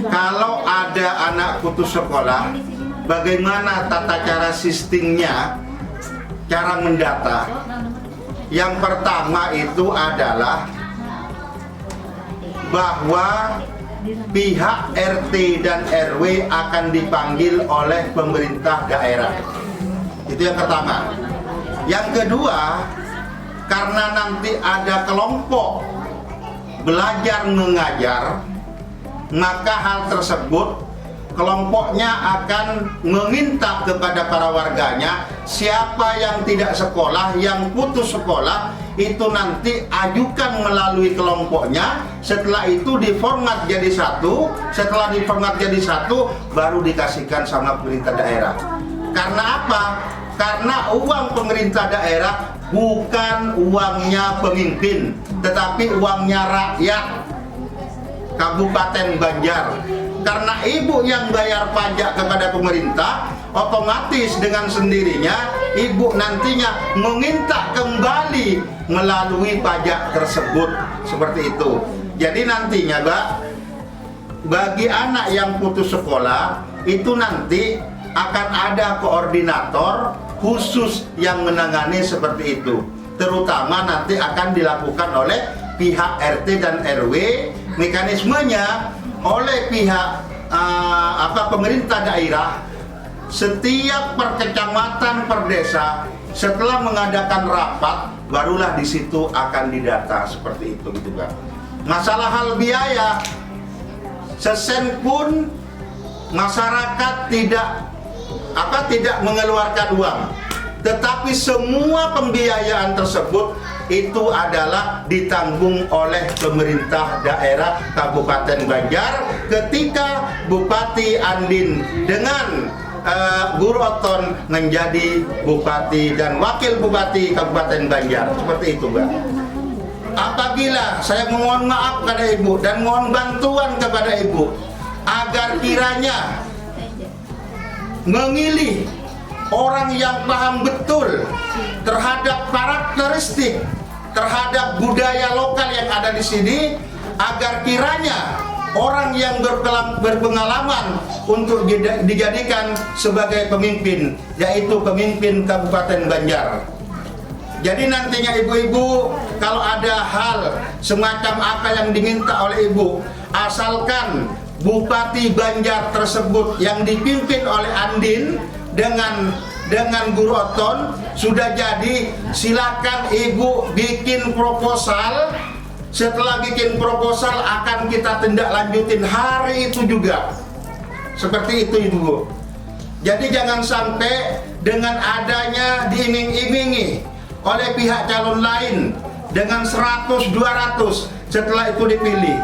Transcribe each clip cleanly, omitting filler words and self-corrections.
kalau ada anak putus sekolah, bagaimana tata cara sistemnya, cara mendata? Yang pertama itu adalah bahwa pihak RT dan RW akan dipanggil oleh pemerintah daerah. Itu yang pertama. Yang kedua, karena nanti ada kelompok belajar mengajar, maka hal tersebut kelompoknya akan meminta kepada para warganya, siapa yang tidak sekolah, yang putus sekolah, itu nanti ajukan melalui kelompoknya. Setelah itu diformat jadi satu, setelah diformat jadi satu, baru dikasihkan sama pemerintah daerah. Karena apa? Karena uang pemerintah daerah bukan uangnya pemimpin, tetapi uangnya rakyat Kabupaten Banjar. Karena ibu yang bayar pajak kepada pemerintah, otomatis dengan sendirinya ibu nantinya meminta kembali melalui pajak tersebut. Seperti itu. Jadi nantinya, Mbak, bagi anak yang putus sekolah itu nanti akan ada koordinator khusus yang menangani seperti itu. Terutama nanti akan dilakukan oleh pihak RT dan RW. Mekanismenya oleh pihak pemerintah daerah, setiap per kecamatan, per desa, setelah mengadakan rapat, barulah di situ akan didata seperti itu, gitu kan. Masalah hal biaya, sesen pun masyarakat tidak mengeluarkan uang, tetapi semua pembiayaan tersebut itu adalah ditanggung oleh pemerintah daerah Kabupaten Banjar ketika Bupati Andin dengan Guru Oton menjadi Bupati dan Wakil Bupati Kabupaten Banjar. Seperti itu, Mbak. Apabila saya mohon maaf kepada Ibu dan mohon bantuan kepada Ibu agar kiranya memilih orang yang paham betul terhadap karakteristik, terhadap budaya lokal yang ada di sini, agar kiranya orang yang berpengalaman untuk dijadikan sebagai pemimpin, yaitu pemimpin Kabupaten Banjar. Jadi nantinya ibu-ibu, kalau ada hal semacam apa yang diminta oleh ibu, asalkan Bupati Banjar tersebut yang dipimpin oleh Andin dengan Guru Oton sudah jadi, silakan ibu bikin proposal. Setelah bikin proposal akan kita tindak lanjutin hari itu juga. Seperti itu, Ibu. Jadi jangan sampai dengan adanya diiming-imingi oleh pihak calon lain dengan 100-200 setelah itu dipilih.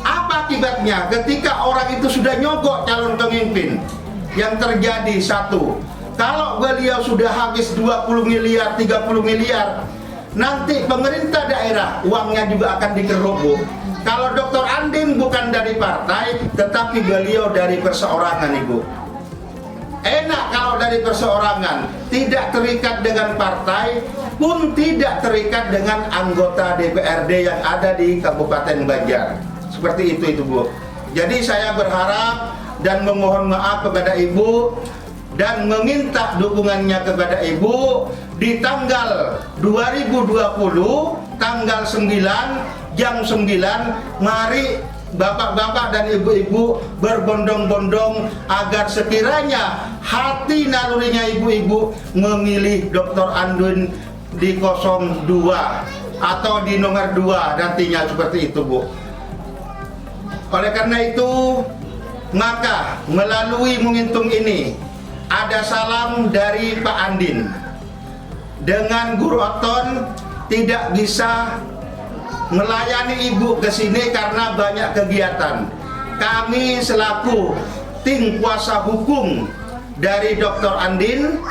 Apa akibatnya ketika orang itu sudah nyogok calon pemimpin? Yang terjadi satu, kalau beliau sudah habis 20 miliar, 30 miliar, nanti pemerintah daerah uangnya juga akan digerobok. Kalau Dr. Andin bukan dari partai, tetapi beliau dari perseorangan, Ibu. Enak kalau dari perseorangan, tidak terikat dengan partai, pun tidak terikat dengan anggota DPRD yang ada di Kabupaten Banjar. Seperti itu, Bu. Jadi saya berharap dan memohon maaf kepada Ibu dan meminta dukungannya kepada Ibu di tanggal 2020, tanggal 9, jam 9, mari bapak-bapak dan ibu-ibu berbondong-bondong agar sekiranya hati nalurinya ibu-ibu memilih Dr. Andin di 02 atau di nomor 2 nantinya, seperti itu, Bu. Oleh karena itu, maka melalui mengintung ini ada salam dari Pak Andin. Dengan Guru Oton tidak bisa melayani Ibu ke sini karena banyak kegiatan. Kami selaku tim kuasa hukum dari Dr. Andin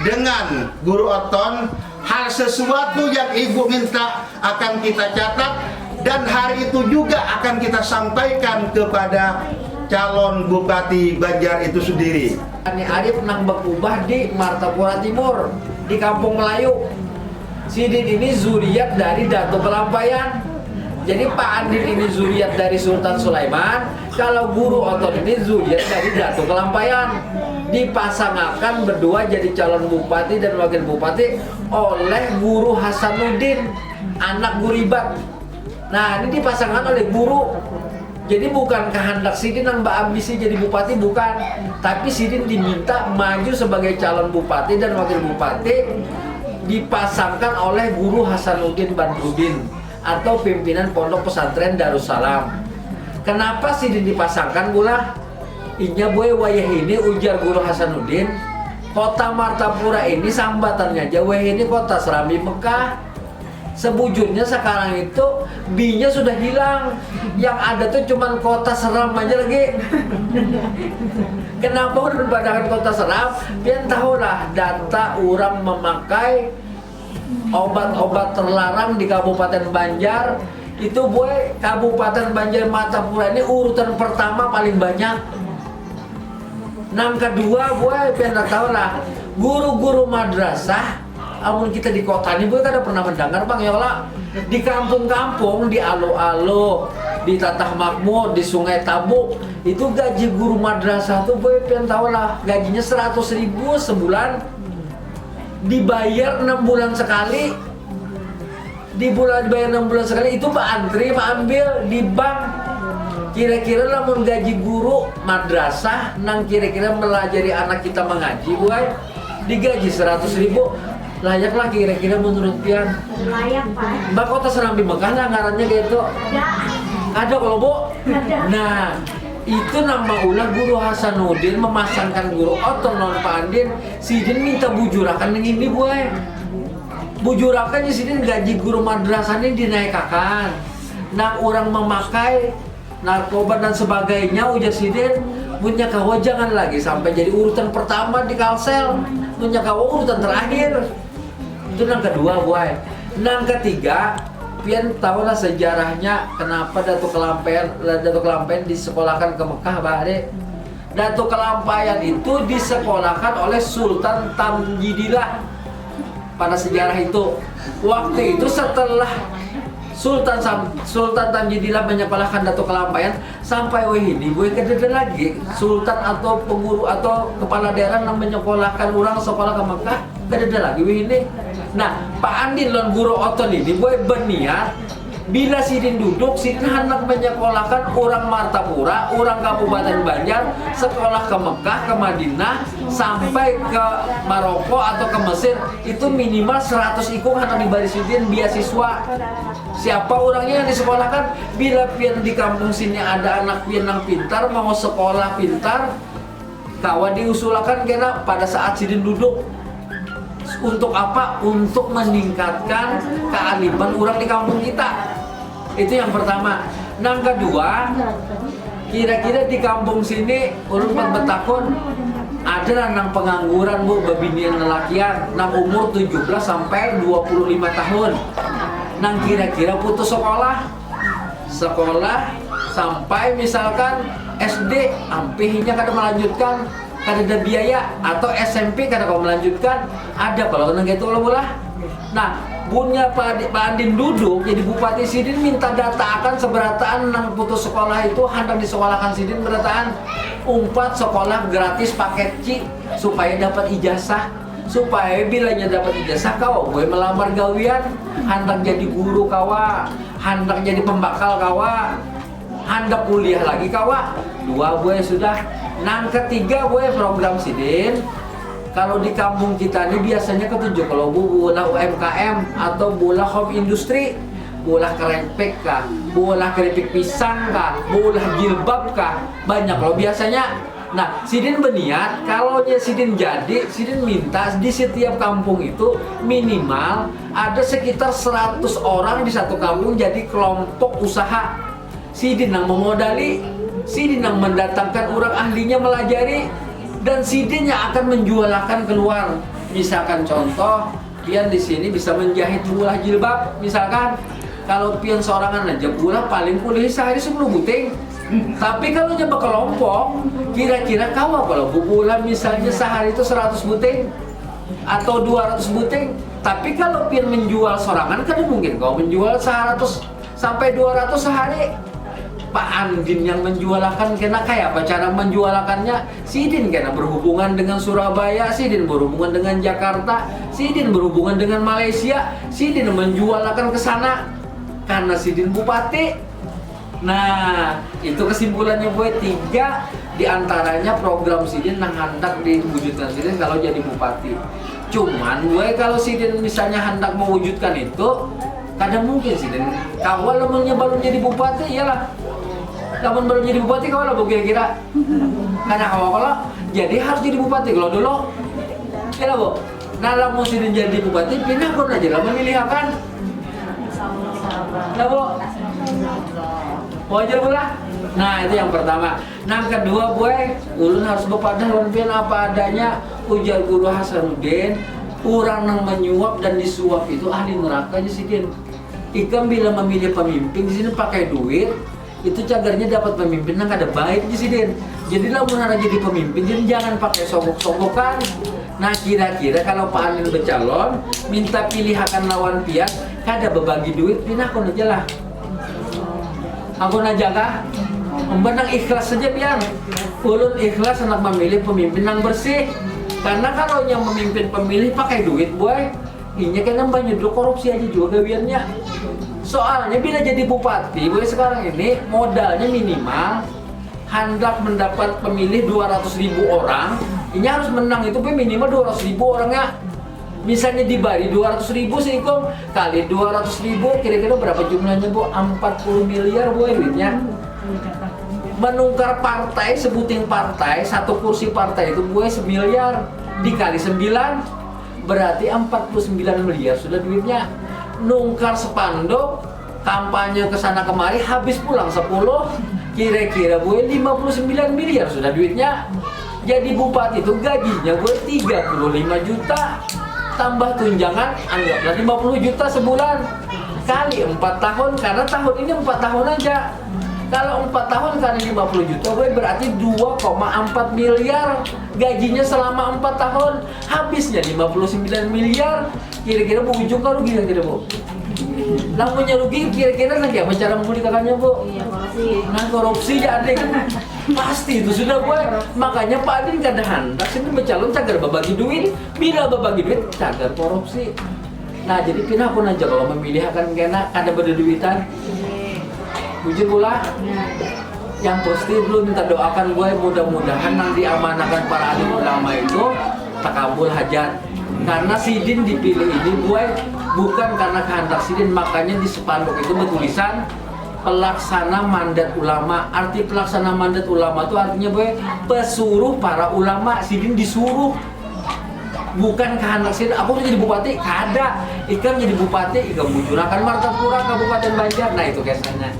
dengan Guru Oton, hal sesuatu yang Ibu minta akan kita catat dan hari itu juga akan kita sampaikan kepada calon Bupati Banjar itu sendiri. Ani Arif nang berubah di Martapura Timur, di Kampung Melayu. Sidin ini zuriat dari Datuk Kelampayan. Jadi Pak Andin ini zuriat dari Sultan Sulaiman, kalau Guru Oton ini zuriat dari Datuk Kelampayan. Dipasangkan berdua jadi calon bupati dan wakil bupati oleh Guru Hasanuddin, anak Guribat. Nah, ini dipasangkan oleh Guru. Jadi bukan kehendak Sidin yang Mbak ambisi jadi bupati, bukan. Tapi Sidin diminta maju sebagai calon bupati dan wakil bupati, dipasangkan oleh Guru Hasanuddin Badrudin atau pimpinan Pondok Pesantren Darussalam. Kenapa Sidin dipasangkan pula? Inya boy wayah ini ujar Guru Hasanuddin, kota Martapura ini sambatannya aja wayah ini kota Serambi Mekah. Sebujurnya sekarang itu B-nya sudah hilang, yang ada tuh cuman kota Seram aja lagi. Kenapa udah berpadakan kota Seram? Pian tahulah data orang memakai obat-obat terlarang di Kabupaten Banjar itu boy, Kabupaten Banjar Martapura ini urutan pertama paling banyak. Nang kedua boy, pian tahulah guru-guru madrasah. Amun kita di kota ini boy kada pernah mendengar bang ya lah. Di kampung-kampung, di alo-alo, di Tatah Makmur, di Sungai Tabuk, itu gaji guru madrasah tuh boy pian tahulah gajinya 100.000 sebulan. Dibayar 6 bulan sekali. Dibayar 6 bulan sekali itu Pak antri, Pak ambil di bank. Kira-kira lamun gaji guru madrasah nang kira-kira melajari anak kita mengaji boy digaji 100.000 layaklah kira-kira menurut pian. Layak Pak. Mbak kota Serambi Mekah nah ngarannya gitu. Ada kalau Bu. Nah, itu nama ulah Guru Hasanuddin memasangkan Guru Oton non Pak Andin. Sidin minta bujurakan dengan ini boy. Bujurakan Sidin gaji guru madrasah ini dinaikkan. Nah, orang memakai narkoba dan sebagainya ujar Sidin punya kawa jangan lagi sampai jadi urutan pertama di Kalsel, punya kawa urutan terakhir. Itu yang kedua boy. Yang ketiga, pian tahulah sejarahnya kenapa Datuk Kelampayan disekolahkan ke Mekah Bahre. Datuk Kelampayan itu disekolahkan oleh Sultan Tamjidillah pada sejarah itu. Waktu itu setelah Sultan Tamjidillah menyekolahkan Datuk Kelampayan sampai ini gue kedede lagi Sultan atau penguru atau kepala daerah yang menyekolahkan orang sekolah ke Mekah kedede lagi ini. Nah, Pak Andin lon Guru Oton ini gue berniat bila Sidin duduk, Sidin hendak menyekolahkan orang Martapura, orang Kabupaten Banjar, sekolah ke Mekah, ke Madinah, sampai ke Maroko atau ke Mesir, itu minimal 100 ikung hendak diberi Sidin beasiswa. Siapa orangnya yang disekolahkan? Bila pian di kampung sini ada anak pian yang pintar, mau sekolah pintar, kawan diusulkan kena pada saat Sidin duduk. Untuk apa? Untuk meningkatkan kearifan orang di kampung kita. Itu yang pertama. Yang kedua, kira-kira di kampung sini ulun betakun ada nang pengangguran bu babinian lelakian nang umur 17 sampai 25 tahun. Nang kira-kira putus sekolah sampai misalkan SD ampihnya kada melanjutkan, kada ada biaya, atau SMP kada kau melanjutkan, ada kalau nang gitu lah. Nah, punya Pak Andin duduk jadi Bupati Sidin minta dataan seberataan nang putus sekolah itu hendak disekolahkan Sidin berataan umpat sekolah gratis paket C supaya dapat ijazah, supaya bilanya dapat ijazah kau gue melamar gawian hendak jadi guru kawa, hendak jadi pembakal kawa, hendak kuliah lagi kawa. Dua gue sudah. Nang ketiga gue program Sidin. Kalau di kampung kita ini biasanya ketujuh kalau bola UMKM atau bola home industri, bola keripik kah, bola keripik pisang kah, bola jilbab kah, banyak loh biasanya. Nah, Sidin berniat kalau Sidin jadi, Sidin minta di setiap kampung itu minimal ada sekitar 100 orang di satu kampung jadi kelompok usaha. Sidin yang memodali, Sidin yang mendatangkan orang ahlinya melajari, dan Sidin yang akan menjualkan keluar. Misalkan contoh, pian di sini bisa menjahit bola jilbab. Misalkan kalau pian seorangan aja bola paling kuliah sehari 10 buting. Tapi kalau nyoba kelompok, kira-kira kalau bola misalnya sehari itu 100 buting atau 200 buting. Tapi kalau pian menjual sorangan kan mungkin kau menjual 100 sampai 200 sehari. Pak Andin yang menjualakan, kena kayak apa cara menjualakannya? Sidin kena berhubungan dengan Surabaya, Sidin berhubungan dengan Jakarta, Sidin berhubungan dengan Malaysia, Sidin menjualakan ke sana karena Sidin bupati. Nah, itu kesimpulannya boy. 3 diantaranya program Sidin yang hendak diwujudkan Sidin kalau jadi bupati. Cuman boy, kalau Sidin misalnya hendak mewujudkan itu, kadang mungkin Sidin kawal lemenya baru jadi bupati, iyalah. Namun baru jadi bupati kawal apa kira-kira? Karena kalau jadi harus jadi bupati kalau dulu. Kira bu, nah lamun Sidin jadi bupati, pindah pun aja lah memilih akan. Nah bu, wajar pula. Nah itu yang pertama. Nah kedua boy, ulun harus berpadah lawan apa adanya. Ujar guru Hasanuddin, orang yang menyuap dan disuap itu ahli neraka aja Sidin. Ikam bila memilih pemimpin di sini pakai duit, itu cagarnya dapat pemimpin yang ada baik di Sidin. Jadi lamun ada jadi pemimpin, jadi jangan pakai sogok-sogokan. Nah kira-kira kalau Pak Andin bercalon, minta pilih akan lawan pihak, kada berbagi duit, pindah aku aja lah. Aku najaga, menang ikhlas saja biar. Ulun ikhlas hendak memilih pemimpin yang bersih. Karena kalau yang memimpin pemilih pakai duit boy, ini kan banyak korupsi aja juga gawiannya. Soalnya bila jadi bupati boy sekarang ini modalnya minimal hendak mendapat pemilih 200.000 orang. Ini harus menang itu minimal 200.000 orangnya. Misalnya di Bali 200.000 seikom kali 200.000 kira-kira berapa jumlahnya bu? 40 miliar boy duitnya. Menukar partai, sebuting partai, satu kursi partai itu gue 1 miliar dikali 9 berarti 49 miliar sudah duitnya. Nungkar spanduk, kampanye ke sana kemari habis pulang 10, kira-kira gue 59 miliar sudah duitnya. Jadi bupati itu gajinya gue 35 juta tambah tunjangan anggaplah 50 juta sebulan kali 4 tahun karena tahun ini 4 tahun aja. Kalau 4 tahun kali 50 juta gue berarti 2,4 miliar gajinya selama 4 tahun. Habisnya 59 miliar. Kira-kira bu ujung kan rugi kira-kira bu? Lamunnya rugi kira-kira nanti apa cara memulihkannya bu? Iya, korupsi. Nah korupsi jadi pasti itu sudah gue. Makanya Pak Adin kada hendak sini bercalon cagar berbagi duit. Bila berbagi duit cagar korupsi. Nah jadi pindah pun aja kalau memilih akan kena ada berduitan. Bujur pula. Yang pasti dulu minta doakan gue mudah-mudahan nanti diamanahkan para alim ulama itu takabul hajat. Karena Sidin dipilih ini gue bukan karena kehendak Sidin, makanya di spanduk itu bertulisan pelaksana mandat ulama. Arti pelaksana mandat ulama itu artinya gue pesuruh para ulama. Sidin disuruh, bukan kehendak Sidin. Aku udah jadi bupati, kada. Ikam jadi bupati, ikam bujurakan Martapura Kabupaten Banjar. Nah itu kesannya.